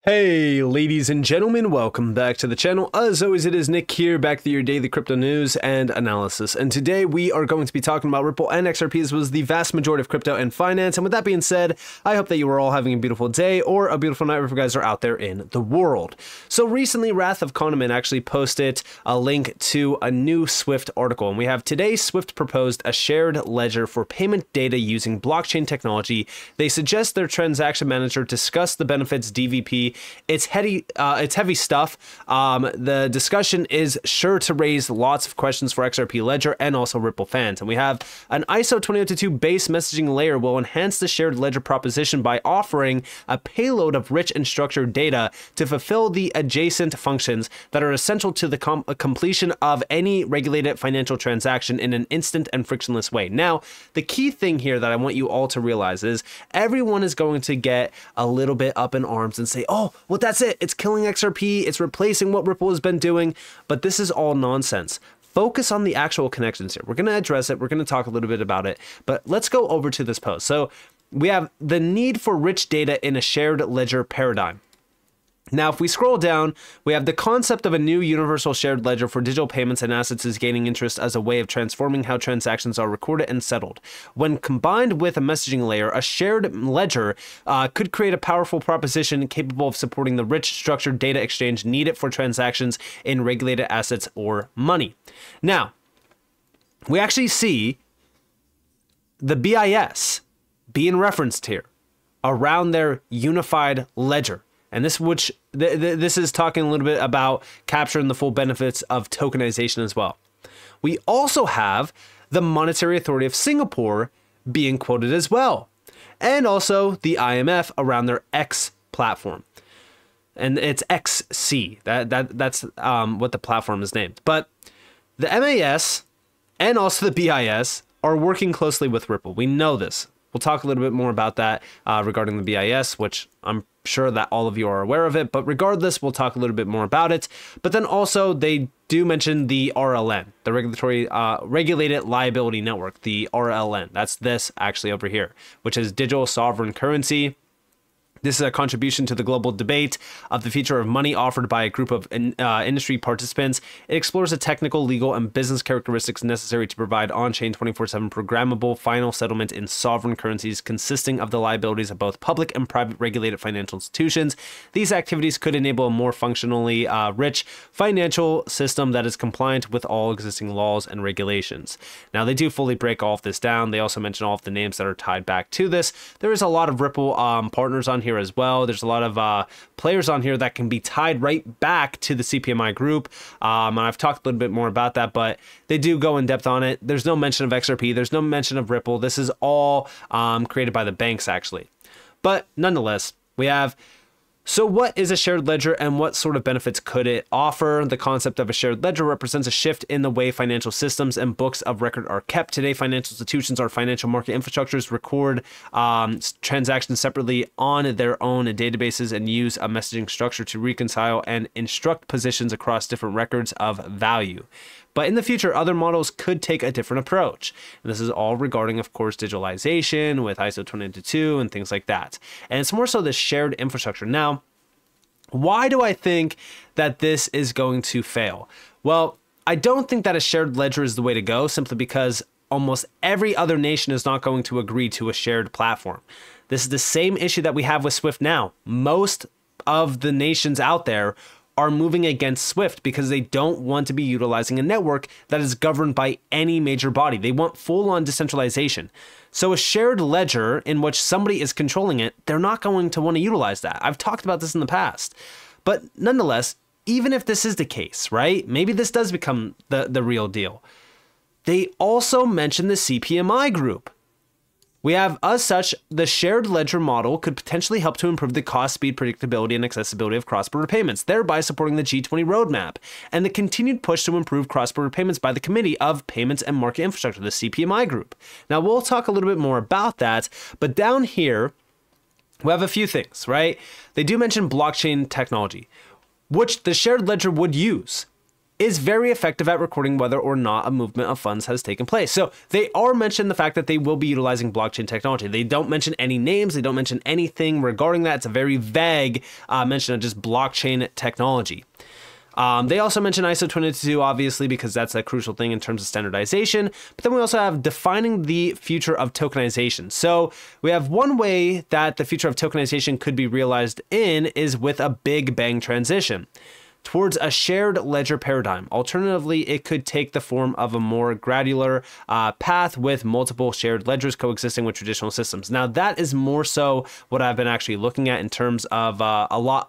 Hey ladies and gentlemen, welcome back to the channel. As always, it is Nick here, back with your daily crypto news and analysis. And today we are going to be talking about Ripple and XRP, as was the vast majority of crypto and finance. And with that being said, I hope that you are all having a beautiful day or a beautiful night wherever you guys are out there in the world. So recently, Wrath of Kahneman actually posted a link to a new Swift article. And we have today, Swift proposed a shared ledger for payment data using blockchain technology. They suggest their transaction manager discuss the benefits DVP. It's heavy stuff. The discussion is sure to raise lots of questions for XRP Ledger and also Ripple fans. And we have an ISO 20022 base messaging layer will enhance the shared ledger proposition by offering a payload of rich and structured data to fulfill the adjacent functions that are essential to the completion of any regulated financial transaction in an instant and frictionless way. Now, the key thing here that I want you all to realize is everyone is going to get a little bit up in arms and say, oh, well, that's it. It's killing XRP. It's replacing what Ripple has been doing. But this is all nonsense. Focus on the actual connections here. We're going to address it. We're going to talk a little bit about it. But let's go over to this post. So we have the need for rich data in a shared ledger paradigm. Now, if we scroll down, we have the concept of a new universal shared ledger for digital payments and assets is gaining interest as a way of transforming how transactions are recorded and settled. When combined with a messaging layer, a shared ledger could create a powerful proposition capable of supporting the rich structured data exchange needed for transactions in regulated assets or money. Now, we actually see the BIS being referenced here around their unified ledger. And this is talking a little bit about capturing the full benefits of tokenization as well. We also have the Monetary Authority of Singapore being quoted as well. And also the IMF around their X platform. And it's XC. That's what the platform is named. But the MAS and also the BIS are working closely with Ripple. We know this. We'll talk a little bit more about that regarding the BIS, which I'm sure that all of you are aware of it. But regardless, we'll talk a little bit more about it. But then also they do mention the RLN, the Regulated Liability Network, the RLN. That's this actually over here, which is digital sovereign currency. This is a contribution to the global debate of the future of money offered by a group of industry participants. It explores the technical, legal, and business characteristics necessary to provide on-chain 24/7 programmable final settlement in sovereign currencies consisting of the liabilities of both public and private regulated financial institutions. These activities could enable a more functionally rich financial system that is compliant with all existing laws and regulations. Now, they do fully break all of this down. They also mention all of the names that are tied back to this. There is a lot of Ripple partners on here as well. There's a lot of players on here that can be tied right back to the CPMI group. And I've talked a little bit more about that, but they do go in depth on it. There's no mention of XRP. There's no mention of Ripple. This is all created by the banks, actually. But nonetheless, we have, so what is a shared ledger and what sort of benefits could it offer? The concept of a shared ledger represents a shift in the way financial systems and books of record are kept. Today, financial institutions or financial market infrastructures record transactions separately on their own databases and use a messaging structure to reconcile and instruct positions across different records of value. But in the future, other models could take a different approach. And this is all regarding, of course, digitalization with ISO 20022 and things like that. And it's more so the shared infrastructure. Now, why do I think that this is going to fail? Well, I don't think that a shared ledger is the way to go, simply because almost every other nation is not going to agree to a shared platform. This is the same issue that we have with Swift now. Most of the nations out there are moving against Swift because they don't want to be utilizing a network that is governed by any major body. They want full-on decentralization. So a shared ledger in which somebody is controlling it, they're not going to want to utilize that. I've talked about this in the past. But nonetheless, even if this is the case, right? Maybe this does become the real deal. They also mention the CPMI group. We have, as such, the shared ledger model could potentially help to improve the cost, speed, predictability, and accessibility of cross-border payments, thereby supporting the G20 roadmap and the continued push to improve cross-border payments by the Committee of Payments and Market Infrastructure, the CPMI group. Now, we'll talk a little bit more about that, but down here, we have a few things, right? They do mention blockchain technology, which the shared ledger would use. is very effective at recording whether or not a movement of funds has taken place. So they are mentioning the fact that they will be utilizing blockchain technology. They don't mention any names. They don't mention anything regarding that. It's a very vague mention of just blockchain technology. They also mention ISO 20022, obviously, because that's a crucial thing in terms of standardization. But then we also have defining the future of tokenization. So we have one way that the future of tokenization could be realized in is with a big bang transition towards a shared ledger paradigm. Alternatively, it could take the form of a more gradual path with multiple shared ledgers coexisting with traditional systems. Now, that is more so what I've been actually looking at in terms of a lot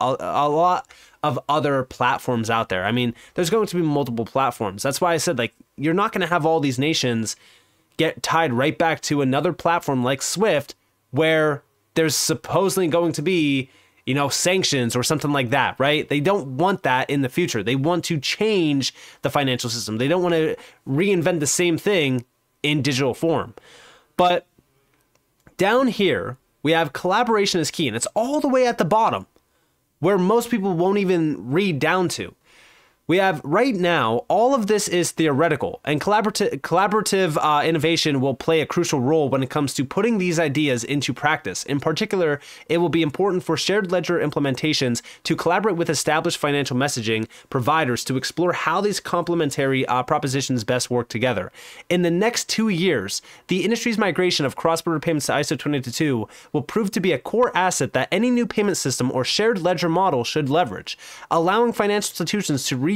of other platforms out there. I mean, there's going to be multiple platforms. That's why I said, like, you're not going to have all these nations get tied right back to another platform like Swift, where there's supposedly going to be, you know, sanctions or something like that, right? They don't want that in the future. They want to change the financial system. They don't want to reinvent the same thing in digital form. But down here, we have collaboration is key, and it's all the way at the bottom where most people won't even read down to. We have right now, all of this is theoretical, and collaborative innovation will play a crucial role when it comes to putting these ideas into practice. In particular, it will be important for shared ledger implementations to collaborate with established financial messaging providers to explore how these complementary propositions best work together. In the next 2 years, the industry's migration of cross-border payments to ISO 20022 will prove to be a core asset that any new payment system or shared ledger model should leverage, allowing financial institutions to reuse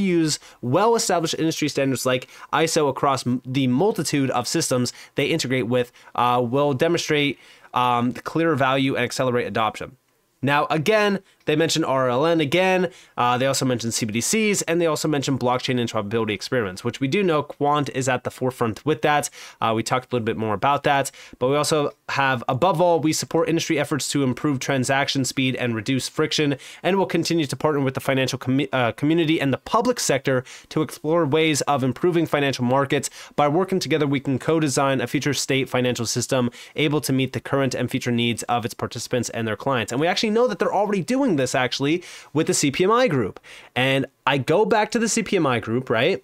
well-established industry standards like ISO across the multitude of systems they integrate with will demonstrate clearer value and accelerate adoption. Now, again, they mentioned RLN again. They also mentioned CBDCs, and they also mentioned blockchain interoperability experiments, which we do know Quant is at the forefront with that. We talked a little bit more about that, but we also have, above all, we support industry efforts to improve transaction speed and reduce friction, and will continue to partner with the financial community and the public sector to explore ways of improving financial markets. By working together, we can co-design a future state financial system able to meet the current and future needs of its participants and their clients. And we actually know that they're already doing this actually with the CPMI group. And I go back to the CPMI group, right?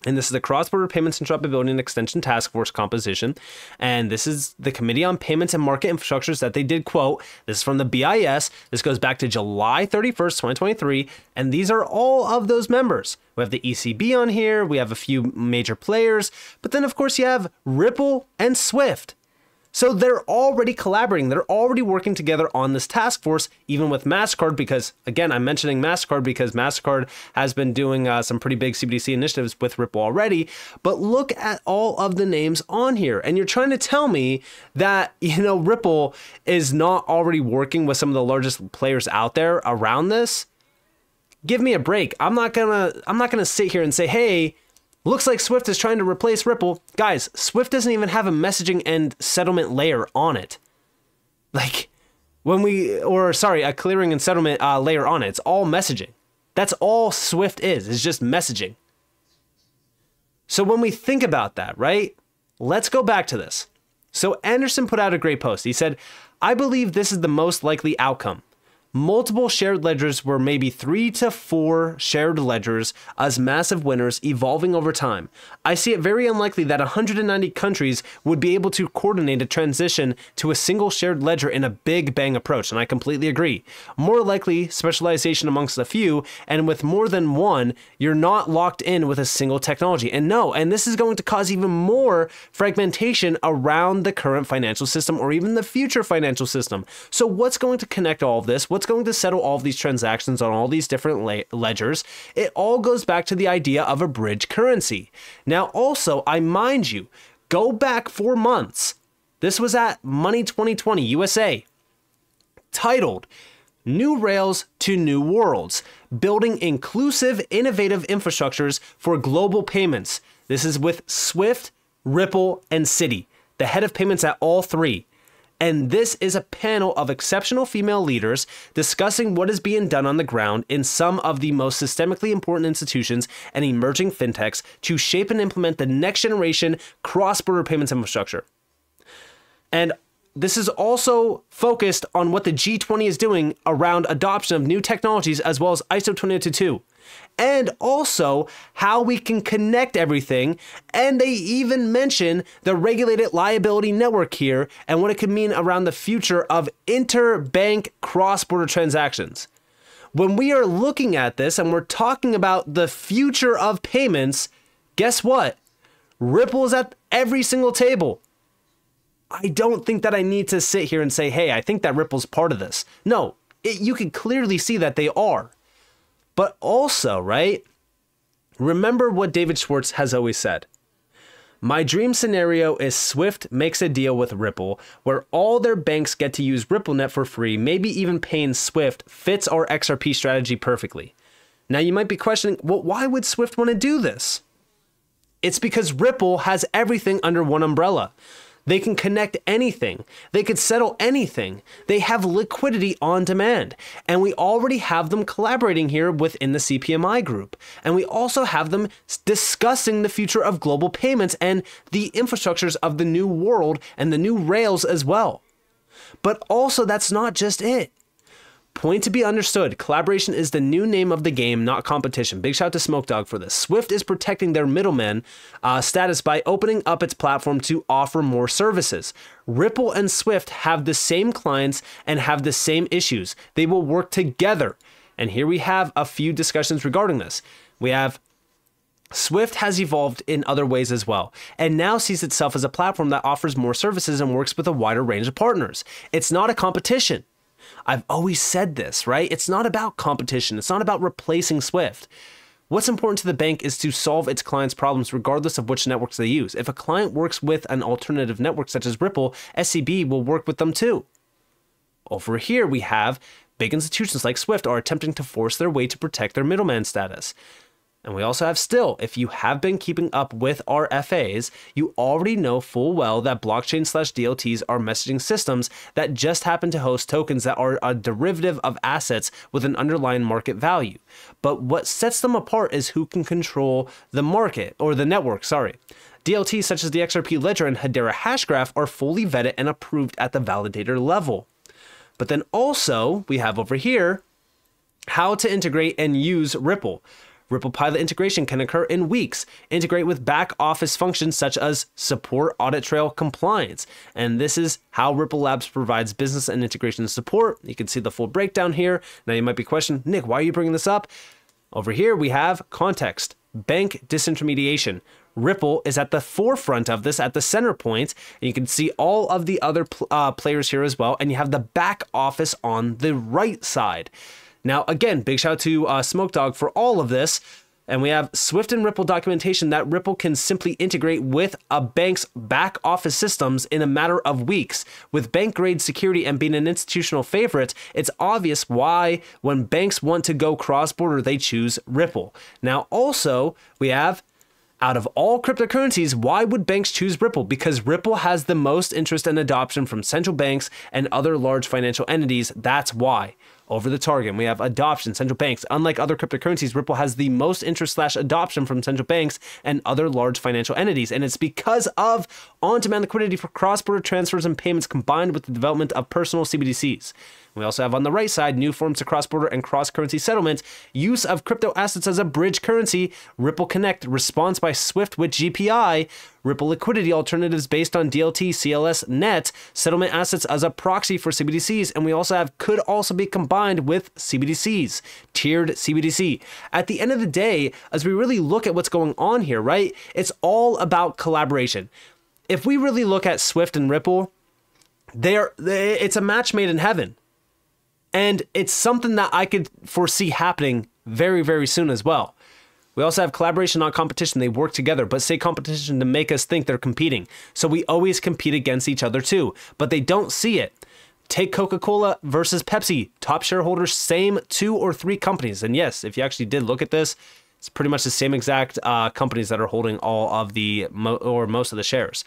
And this is the Cross-Border Payments Interoperability and Extension Task Force composition. And this is the Committee on Payments and Market Infrastructures that they did quote. This is from the BIS. This goes back to July 31st, 2023. And these are all of those members. We have the ECB on here. We have a few major players. But then, of course, you have Ripple and SWIFT. So they're already collaborating. They're already working together on this task force, even with MasterCard, because, again, I'm mentioning MasterCard because MasterCard has been doing some pretty big CBDC initiatives with Ripple already. But look at all of the names on here. And you're trying to tell me that, you know, Ripple is not already working with some of the largest players out there around this? Give me a break. I'm not gonna sit here and say, hey, looks like Swift is trying to replace Ripple. Guys, Swift doesn't even have a messaging and settlement layer on it. Like, a clearing and settlement layer on it. It's all messaging. That's all Swift is. It's just messaging. So when we think about that, right? Let's go back to this. So Anderson put out a great post. He said, I believe this is the most likely outcome. Multiple shared ledgers were maybe 3 to 4 shared ledgers as massive winners evolving over time. I see it very unlikely that 190 countries would be able to coordinate a transition to a single shared ledger in a big bang approach, and I completely agree. More likely specialization amongst a few, and with more than one, you're not locked in with a single technology. And this is going to cause even more fragmentation around the current financial system or even the future financial system. So what's going to connect all of this? What's going to settle all of these transactions on all these different ledgers? It all goes back to the idea of a bridge currency. Now, also, I mind you, go back 4 months. This was at Money 2020 USA, titled New Rails to New Worlds, Building Inclusive, Innovative Infrastructures for Global Payments. This is with Swift, Ripple, and Citi, the head of payments at all three. And this is a panel of exceptional female leaders discussing what is being done on the ground in some of the most systemically important institutions and emerging fintechs to shape and implement the next generation cross-border payments infrastructure. And this is also focused on what the G20 is doing around adoption of new technologies as well as ISO 20022. And also how we can connect everything. And they even mention the regulated liability network here and what it could mean around the future of interbank cross-border transactions. When we are looking at this and we're talking about the future of payments, guess what? Ripple is at every single table. I don't think that I need to sit here and say, hey, I think that Ripple's part of this. No, you can clearly see that they are. But also, right, remember what David Schwartz has always said. My dream scenario is Swift makes a deal with Ripple where all their banks get to use RippleNet for free, maybe even paying Swift fits our XRP strategy perfectly. Now you might be questioning, well, why would Swift want to do this? It's because Ripple has everything under one umbrella. They can connect anything. They could settle anything. They have liquidity on demand. And we already have them collaborating here within the CPMI group. And we also have them discussing the future of global payments and the infrastructures of the new world and the new rails as well. But also, that's not just it. Point to be understood, collaboration is the new name of the game, not competition. Big shout out to Smoke Dog for this. Swift is protecting their middleman status by opening up its platform to offer more services. Ripple and Swift have the same clients and have the same issues. They will work together. And here we have a few discussions regarding this. We have Swift has evolved in other ways as well, and now sees itself as a platform that offers more services and works with a wider range of partners. It's not a competition. I've always said this, right? It's not about competition. It's not about replacing Swift. What's important to the bank is to solve its clients' problems regardless of which networks they use. If a client works with an alternative network such as Ripple, SCB will work with them too. Over here, we have big institutions like Swift are attempting to force their way to protect their middleman status. And we also have still, if you have been keeping up with our FAs, you already know full well that blockchain/DLTs are messaging systems that just happen to host tokens that are a derivative of assets with an underlying market value. But what sets them apart is who can control the market, or the network, sorry. DLTs such as the XRP Ledger and Hedera Hashgraph are fully vetted and approved at the validator level. But then also, we have over here, how to integrate and use Ripple. Ripple Pilot integration can occur in weeks. Integrate with back office functions such as support, audit trail, compliance. And this is how Ripple Labs provides business and integration support. You can see the full breakdown here. Now you might be questioning, Nick, why are you bringing this up? Over here we have context, bank disintermediation. Ripple is at the forefront of this, at the center point, and you can see all of the other players here as well, and you have the back office on the right side. Now, again, big shout out to Smoke Dog for all of this. And we have Swift and Ripple documentation that Ripple can simply integrate with a bank's back office systems in a matter of weeks. With bank grade security and being an institutional favorite, it's obvious why when banks want to go cross-border, they choose Ripple. Now, also, we have, out of all cryptocurrencies, why would banks choose Ripple? Because Ripple has the most interest and adoption from central banks and other large financial entities. That's why. Over the target, we have adoption, central banks. Unlike other cryptocurrencies, Ripple has the most interest/adoption from central banks and other large financial entities. And it's because of on-demand liquidity for cross-border transfers and payments combined with the development of personal CBDCs. We also have on the right side, new forms of cross-border and cross-currency settlement, use of crypto assets as a bridge currency, Ripple Connect, response by Swift with GPI, Ripple liquidity alternatives based on DLT, CLS, NET, settlement assets as a proxy for CBDCs, and we also have could also be combined with CBDCs, tiered CBDC. At the end of the day, as we really look at what's going on here, right, it's all about collaboration. If we really look at Swift and Ripple, it's a match made in heaven. And it's something that I could foresee happening very, very soon as well. We also have collaboration, not competition. They work together, but say competition to make us think they're competing. So we always compete against each other too, but they don't see it. Take Coca-Cola versus Pepsi. Top shareholders, same 2 or 3 companies. And yes, if you actually did look at this, it's pretty much the same exact companies that are holding all of the, or most of the shares.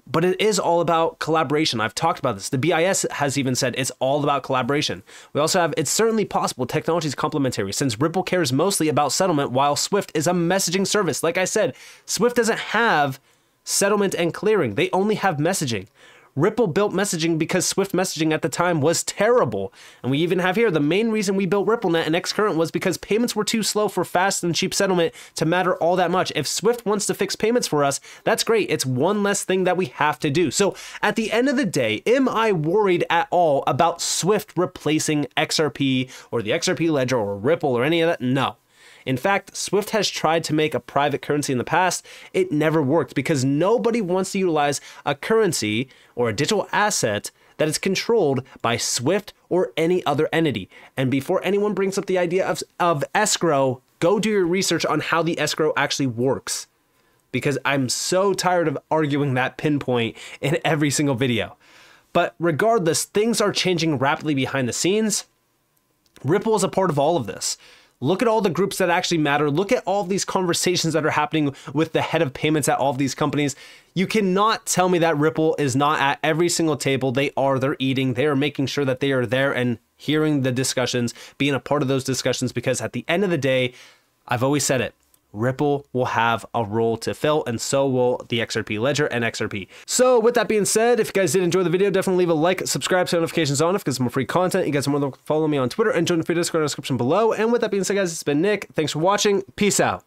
But it is all about collaboration. I've talked about this. The BIS has even said it's all about collaboration. We also have, it's certainly possible technology is complementary since Ripple cares mostly about settlement while Swift is a messaging service. Like I said, Swift doesn't have settlement and clearing. They only have messaging. Ripple built messaging because Swift messaging at the time was terrible. And we even have here, the main reason we built RippleNet and Xcurrent was because payments were too slow for fast and cheap settlement to matter all that much. If Swift wants to fix payments for us, that's great. It's one less thing that we have to do. So at the end of the day, am I worried at all about Swift replacing XRP or the XRP ledger or Ripple or any of that? No. In fact, Swift has tried to make a private currency in the past. It never worked because nobody wants to utilize a currency or a digital asset that is controlled by Swift or any other entity. And before anyone brings up the idea of escrow, go do your research on how the escrow actually works, because I'm so tired of arguing that pinpoint in every single video. But regardless, things are changing rapidly behind the scenes. Ripple is a part of all of this. Look at all the groups that actually matter. Look at all these conversations that are happening with the head of payments at all of these companies. You cannot tell me that Ripple is not at every single table. They're eating, they are making sure that they are there and hearing the discussions, being a part of those discussions, because at the end of the day, I've always said it, Ripple will have a role to fill, and so will the XRP ledger and XRP. So with that being said, if you guys did enjoy the video, definitely leave a like, subscribe, set notifications on if you get some more free content. You guys are more than welcome to follow me on Twitter and join the free Discord in the description below. And with that being said, guys, it's been Nick. Thanks for watching. Peace out.